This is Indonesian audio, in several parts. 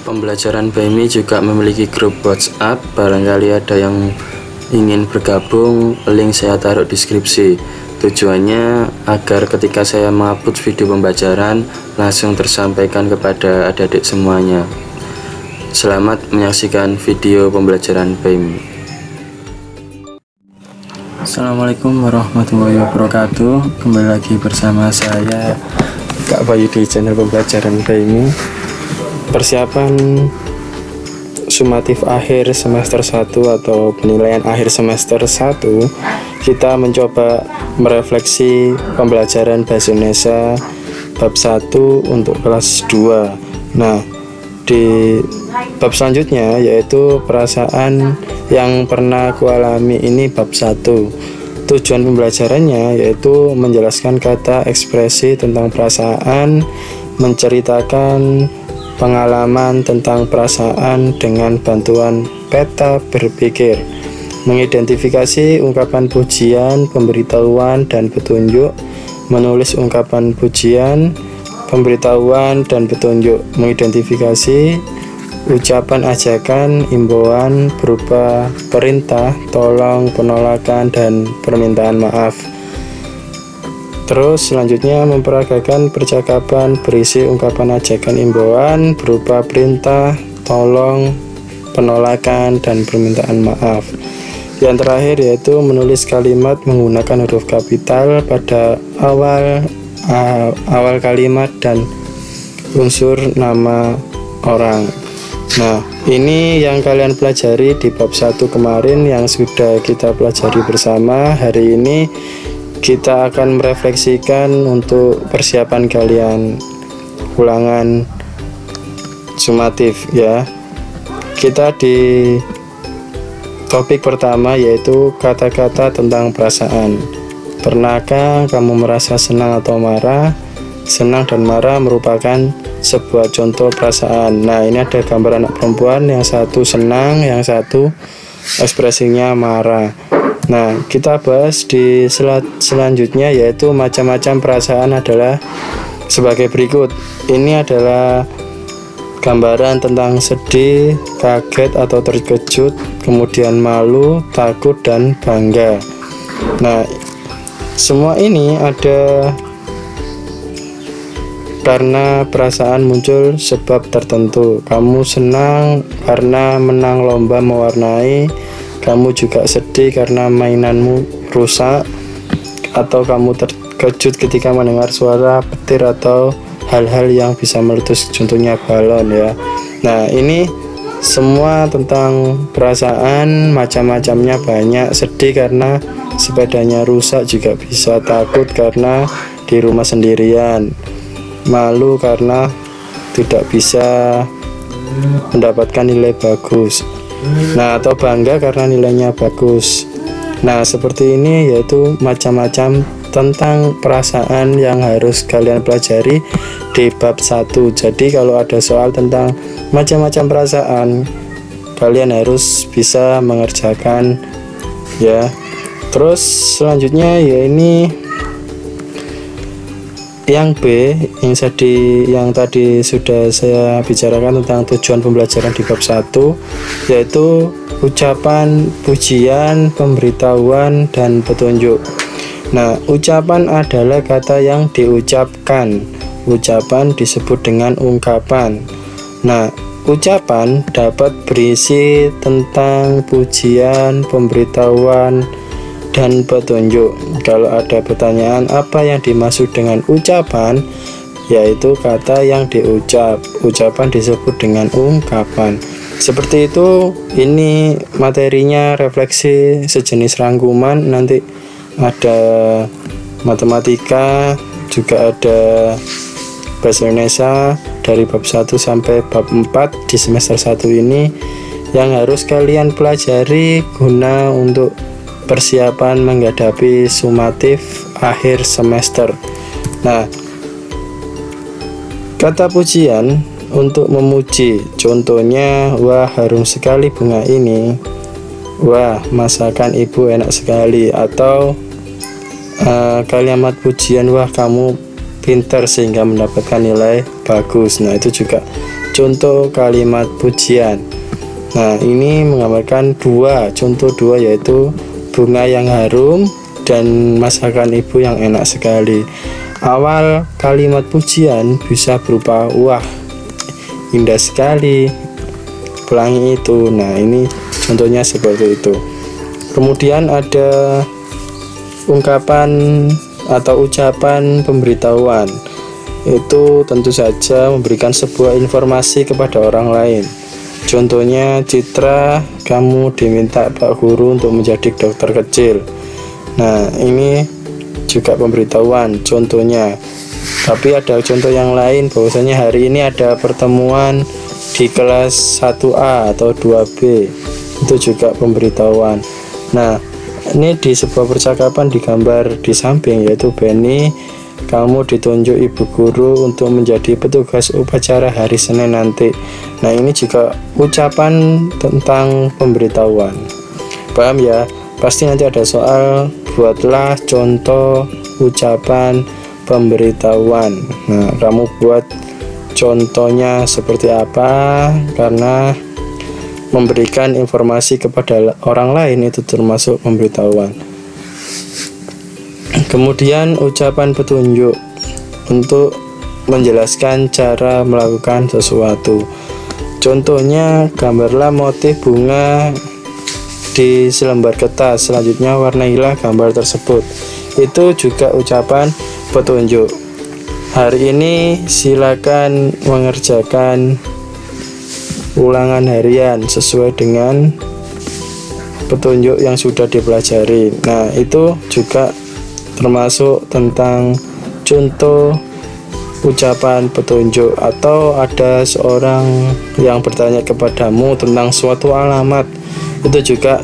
Pembelajaran BMI juga memiliki grup WhatsApp. Barangkali ada yang ingin bergabung, link saya taruh di deskripsi. Tujuannya agar ketika saya mengupload video pembelajaran langsung tersampaikan kepada adik-adik semuanya. Selamat menyaksikan video pembelajaran BMI. Assalamualaikum warahmatullahi wabarakatuh. Kembali lagi bersama saya Kak Bayu di channel pembelajaran BMI. Persiapan sumatif akhir semester 1 atau penilaian akhir semester 1, kita mencoba merefleksi pembelajaran Bahasa Indonesia bab 1 untuk kelas 2. Nah, di bab selanjutnya yaitu perasaan yang pernah aku alami, ini bab 1. Tujuan pembelajarannya yaitu menjelaskan kata ekspresi tentang perasaan, menceritakan pengalaman tentang perasaan dengan bantuan peta berpikir, mengidentifikasi ungkapan pujian, pemberitahuan, dan petunjuk, menulis ungkapan pujian, pemberitahuan, dan petunjuk, mengidentifikasi ucapan ajakan, imbauan berupa perintah, tolong, penolakan, dan permintaan maaf. Terus selanjutnya memperagakan percakapan berisi ungkapan ajakan, imbauan berupa perintah, tolong, penolakan, dan permintaan maaf. Yang terakhir yaitu menulis kalimat menggunakan huruf kapital pada awal kalimat dan unsur nama orang. Nah, ini yang kalian pelajari di bab 1 kemarin yang sudah kita pelajari bersama. Hari ini kita akan merefleksikan untuk persiapan kalian ulangan sumatif ya. Kita di topik pertama yaitu kata-kata tentang perasaan. Pernahkah kamu merasa senang atau marah? Senang dan marah merupakan sebuah contoh perasaan. Nah, ini ada gambar anak perempuan, yang satu senang, yang satu ekspresinya marah. Nah, kita bahas di selanjutnya yaitu macam-macam perasaan adalah sebagai berikut. Ini adalah gambaran tentang sedih, kaget atau terkejut, kemudian malu, takut, dan bangga. Nah, semua ini ada karena perasaan muncul sebab tertentu. Kamu senang karena menang lomba mewarnai, kamu juga sedih karena mainanmu rusak, atau kamu terkejut ketika mendengar suara petir atau hal-hal yang bisa meletus, contohnya balon ya. Nah, ini semua tentang perasaan, macam-macamnya banyak. Sedih karena sepedanya rusak juga bisa, takut karena di rumah sendirian, malu karena tidak bisa mendapatkan nilai bagus. Nah, atau bangga karena nilainya bagus. Nah, seperti ini yaitu macam-macam tentang perasaan yang harus kalian pelajari di bab 1. Jadi kalau ada soal tentang macam-macam perasaan, kalian harus bisa mengerjakan ya. Terus selanjutnya ya ini yang B, yang tadi sudah saya bicarakan tentang tujuan pembelajaran di bab 1, yaitu ucapan, pujian, pemberitahuan, dan petunjuk. Nah, ucapan adalah kata yang diucapkan. Ucapan disebut dengan ungkapan. Nah, ucapan dapat berisi tentang pujian, pemberitahuan, dan petunjuk. Kalau ada pertanyaan apa yang dimaksud dengan ucapan, yaitu kata yang diucap. Ucapan disebut dengan ungkapan. Seperti itu. Ini materinya refleksi sejenis rangkuman. Nanti ada matematika, juga ada bahasa Indonesia dari bab 1 sampai bab 4 di semester 1 ini yang harus kalian pelajari guna untuk persiapan menghadapi sumatif akhir semester. Nah, kata pujian untuk memuji, contohnya, wah harum sekali bunga ini, wah masakan ibu enak sekali, atau kalimat pujian, wah kamu pintar sehingga mendapatkan nilai bagus. Nah, itu juga contoh kalimat pujian. Nah, ini menggambarkan contoh dua, yaitu bunga yang harum dan masakan ibu yang enak sekali. Awal kalimat pujian bisa berupa wah, indah sekali, pelangi itu. Nah, ini contohnya seperti itu. Kemudian ada ungkapan atau ucapan pemberitahuan. Itu tentu saja memberikan sebuah informasi kepada orang lain. Contohnya, Citra, kamu diminta Pak Guru untuk menjadi dokter kecil. Nah, ini juga pemberitahuan contohnya. Tapi ada contoh yang lain, bahwasanya hari ini ada pertemuan di kelas 1A atau 2B. Itu juga pemberitahuan. Nah, ini di sebuah percakapan digambar di samping, yaitu Benny, kamu ditunjuk ibu guru untuk menjadi petugas upacara hari Senin nanti. Nah, ini juga ucapan tentang pemberitahuan. Paham ya? Pasti nanti ada soal, buatlah contoh ucapan pemberitahuan. Nah, kamu buat contohnya seperti apa, karena memberikan informasi kepada orang lain itu termasuk pemberitahuan. Kemudian ucapan petunjuk untuk menjelaskan cara melakukan sesuatu. Contohnya, gambarlah motif bunga di selembar kertas, selanjutnya warnailah gambar tersebut. Itu juga ucapan petunjuk. Hari ini silakan mengerjakan ulangan harian sesuai dengan petunjuk yang sudah dipelajari. Nah, itu juga termasuk tentang contoh ucapan petunjuk. Atau ada seorang yang bertanya kepadamu tentang suatu alamat, itu juga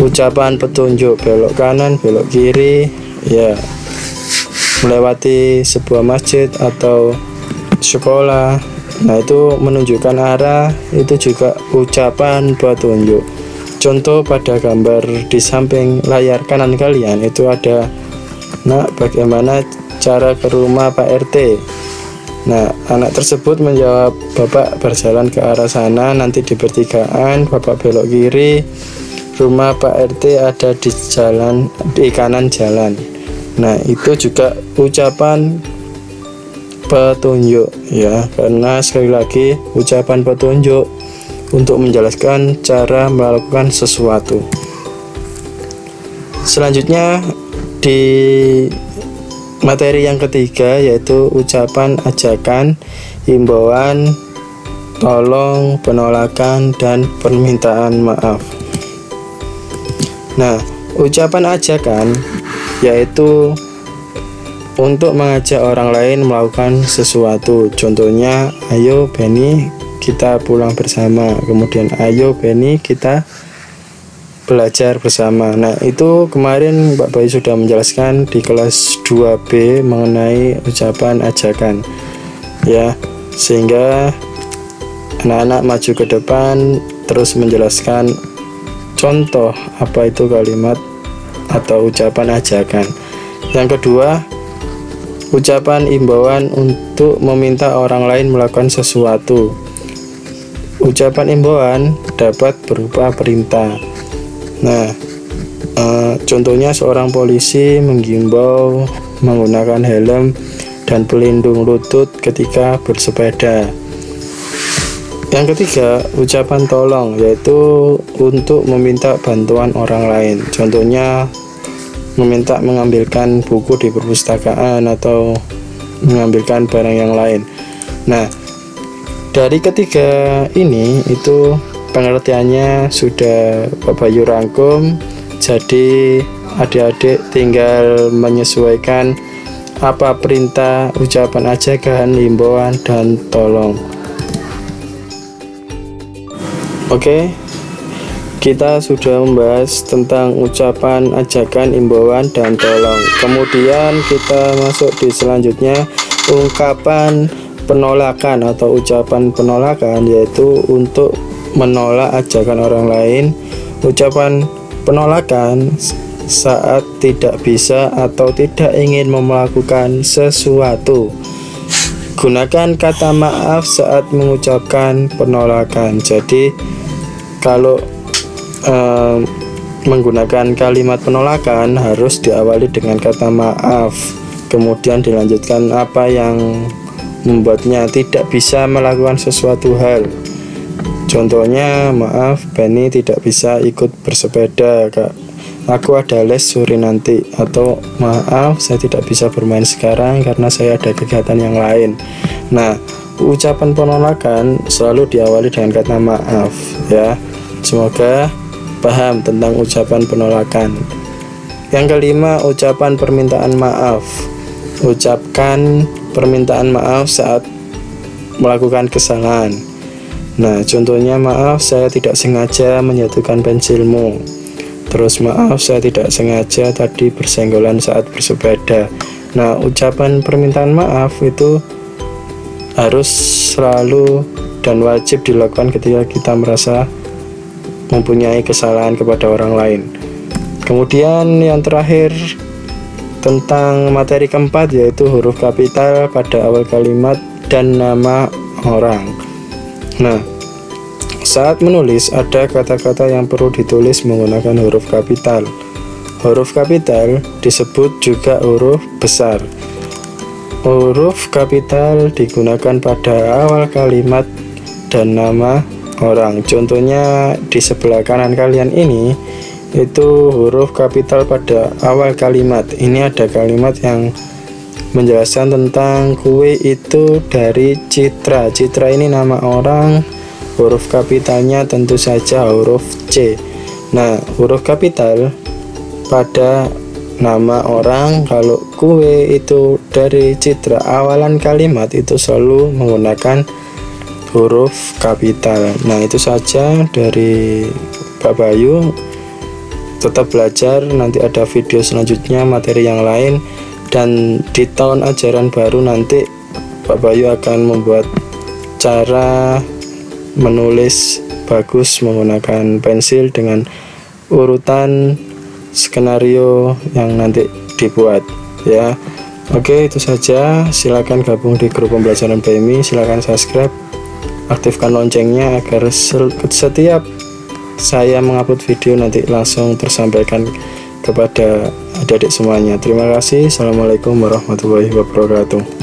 ucapan petunjuk. Belok kanan, belok kiri, ya, melewati sebuah masjid atau sekolah. Nah, itu menunjukkan arah, itu juga ucapan petunjuk. Contoh pada gambar di samping layar kanan kalian itu ada, nah, bagaimana cara ke rumah Pak RT. Nah, anak tersebut menjawab, Bapak berjalan ke arah sana, nanti di pertigaan Bapak belok kiri, rumah Pak RT ada di jalan, di kanan jalan. Nah, itu juga ucapan petunjuk ya, karena sekali lagi ucapan petunjuk untuk menjelaskan cara melakukan sesuatu. Selanjutnya di materi yang ketiga, yaitu ucapan ajakan, himbauan, tolong, penolakan, dan permintaan maaf. Nah, ucapan ajakan yaitu untuk mengajak orang lain melakukan sesuatu. Contohnya, ayo Benny kita pulang bersama, kemudian ayo Benny kita belajar bersama. Nah, itu kemarin Pak Bayu sudah menjelaskan di kelas 2B mengenai ucapan ajakan ya, sehingga anak-anak maju ke depan terus menjelaskan contoh apa itu kalimat atau ucapan ajakan. Yang kedua, ucapan imbauan untuk meminta orang lain melakukan sesuatu. Ucapan imbauan dapat berupa perintah. Nah, contohnya seorang polisi menghimbau menggunakan helm dan pelindung lutut ketika bersepeda. Yang ketiga, ucapan tolong, yaitu untuk meminta bantuan orang lain. Contohnya, meminta mengambilkan buku di perpustakaan atau mengambilkan barang yang lain. Nah, dari ketiga ini itu pengertiannya sudah Pak Bayu rangkum. Jadi adik-adik tinggal menyesuaikan apa perintah, ucapan ajakan, himbauan, dan tolong. Oke, kita sudah membahas tentang ucapan ajakan, himbauan, dan tolong. Kemudian kita masuk di selanjutnya, ungkapan penolakan atau ucapan penolakan, yaitu untuk menolak ajakan orang lain. Ucapan penolakan saat tidak bisa atau tidak ingin melakukan sesuatu. gunakan kata maaf saat mengucapkan penolakan. Jadi kalau menggunakan kalimat penolakan harus diawali dengan kata maaf, kemudian dilanjutkan apa yang membuatnya tidak bisa melakukan sesuatu hal. Contohnya, maaf Benny tidak bisa ikut bersepeda Kak, aku ada les sore nanti. Atau maaf saya tidak bisa bermain sekarang karena saya ada kegiatan yang lain. Nah, ucapan penolakan selalu diawali dengan kata maaf ya. Semoga paham tentang ucapan penolakan. Yang kelima, ucapan permintaan maaf. Ucapkan permintaan maaf saat melakukan kesalahan. Nah, contohnya, maaf saya tidak sengaja menjatuhkan pensilmu. Terus, maaf saya tidak sengaja tadi bersenggolan saat bersepeda. Nah, ucapan permintaan maaf itu harus selalu dan wajib dilakukan ketika kita merasa mempunyai kesalahan kepada orang lain. Kemudian yang terakhir tentang materi keempat, yaitu huruf kapital pada awal kalimat dan nama orang. Nah, saat menulis ada kata-kata yang perlu ditulis menggunakan huruf kapital. Huruf kapital disebut juga huruf besar. Huruf kapital digunakan pada awal kalimat dan nama orang. Contohnya di sebelah kanan kalian ini, itu huruf kapital pada awal kalimat. Ini ada kalimat yang menjelaskan tentang kue itu dari Citra. Citra ini nama orang, huruf kapitalnya tentu saja huruf C. Nah, huruf kapital pada nama orang, kalau kue itu dari Citra, awalan kalimat itu selalu menggunakan huruf kapital. Nah, itu saja dari Pak Bayu. Tetap belajar, nanti ada video selanjutnya materi yang lain. Dan di tahun ajaran baru nanti Pak Bayu akan membuat cara menulis bagus menggunakan pensil dengan urutan skenario yang nanti dibuat ya. Oke, itu saja. Silakan gabung di grup pembelajaran BMI, silakan subscribe, aktifkan loncengnya agar setiap saya mengupload video nanti langsung tersampaikan kepada adik-adik semuanya. Terima kasih. Assalamualaikum warahmatullahi wabarakatuh.